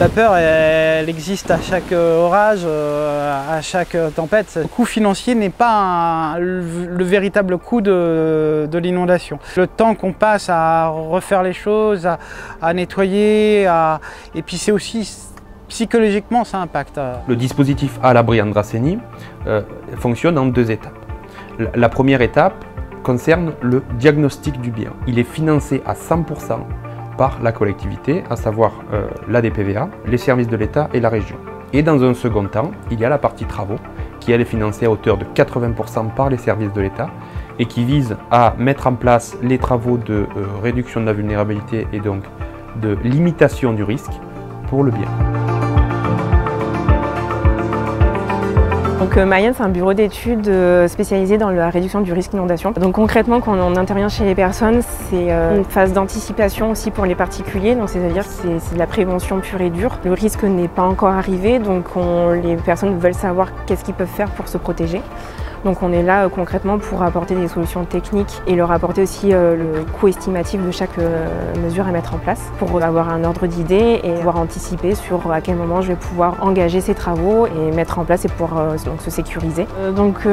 La peur, elle existe à chaque orage, à chaque tempête. Le coût financier n'est pas le véritable coût de l'inondation. Le temps qu'on passe à refaire les choses, à nettoyer, et puis c'est aussi psychologiquement ça impacte. Le dispositif à l'abri Andrasseni fonctionne en 2 étapes. La première étape concerne le diagnostic du bien. Il est financé à 100% par la collectivité, à savoir la DPVA, les services de l'État et la région. Et dans un second temps, il y a la partie travaux, qui elle est financée à hauteur de 80% par les services de l'État et qui vise à mettre en place les travaux de réduction de la vulnérabilité et donc de limitation du risque pour le bien. Donc Mayenne, c'est un bureau d'études spécialisé dans la réduction du risque d'inondation. Donc concrètement, quand on intervient chez les personnes, c'est une phase d'anticipation aussi pour les particuliers. Donc c'est-à-dire que c'est de la prévention pure et dure. Le risque n'est pas encore arrivé, donc les personnes veulent savoir qu'est-ce qu'ils peuvent faire pour se protéger. Donc on est là concrètement pour apporter des solutions techniques et leur apporter aussi le coût estimatif de chaque mesure à mettre en place pour avoir un ordre d'idée et pouvoir anticiper sur à quel moment je vais pouvoir engager ces travaux et mettre en place et pouvoir donc se sécuriser.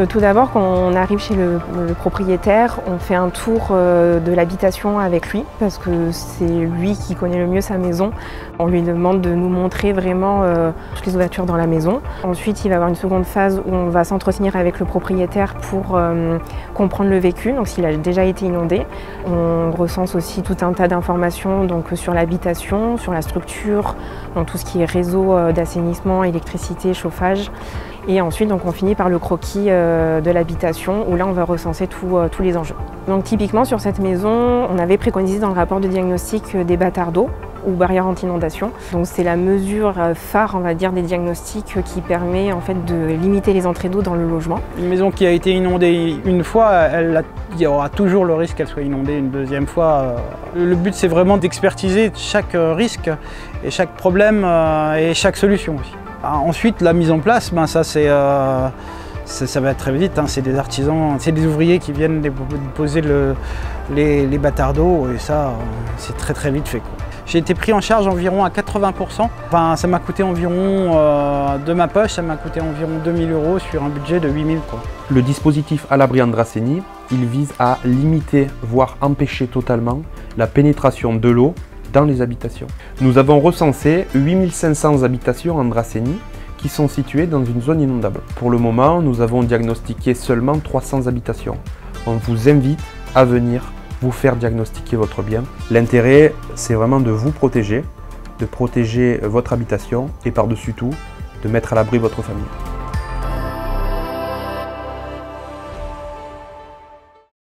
Tout d'abord, quand on arrive chez le propriétaire, on fait un tour de l'habitation avec lui parce que c'est lui qui connaît le mieux sa maison. On lui demande de nous montrer vraiment toutes les ouvertures dans la maison. Ensuite, il va y avoir une seconde phase où on va s'entretenir avec le propriétaire pour comprendre le vécu, donc s'il a déjà été inondé. On recense aussi tout un tas d'informations donc sur l'habitation, sur la structure, donc tout ce qui est réseau d'assainissement, électricité, chauffage. Et ensuite, donc, on finit par le croquis de l'habitation où là, on va recenser tous les enjeux. Donc typiquement, sur cette maison, on avait préconisé dans le rapport de diagnostic des batteurs d'eau ou barrières anti-inondation. Donc c'est la mesure phare, on va dire, des diagnostics qui permet en fait de limiter les entrées d'eau dans le logement. Une maison qui a été inondée une fois, il y aura toujours le risque qu'elle soit inondée une deuxième fois. Le but, c'est vraiment d'expertiser chaque risque et chaque problème et chaque solution aussi. Ensuite, la mise en place, ça va être très vite, hein. C'est des artisans, c'est des ouvriers qui viennent poser les bâtards d'eau et ça, c'est très vite fait, quoi. J'ai été pris en charge environ à 80%. Enfin, ça m'a coûté environ, de ma poche, ça m'a coûté environ 2000 € sur un budget de 8000 €. Le dispositif à l'abri Andrasseni, il vise à limiter, voire empêcher totalement la pénétration de l'eau dans les habitations. Nous avons recensé 8500 habitations Andrasseni qui sont situées dans une zone inondable. Pour le moment, nous avons diagnostiqué seulement 300 habitations. On vous invite à venir vous faire diagnostiquer votre bien. L'intérêt, c'est vraiment de vous protéger, de protéger votre habitation et par-dessus tout, de mettre à l'abri votre famille.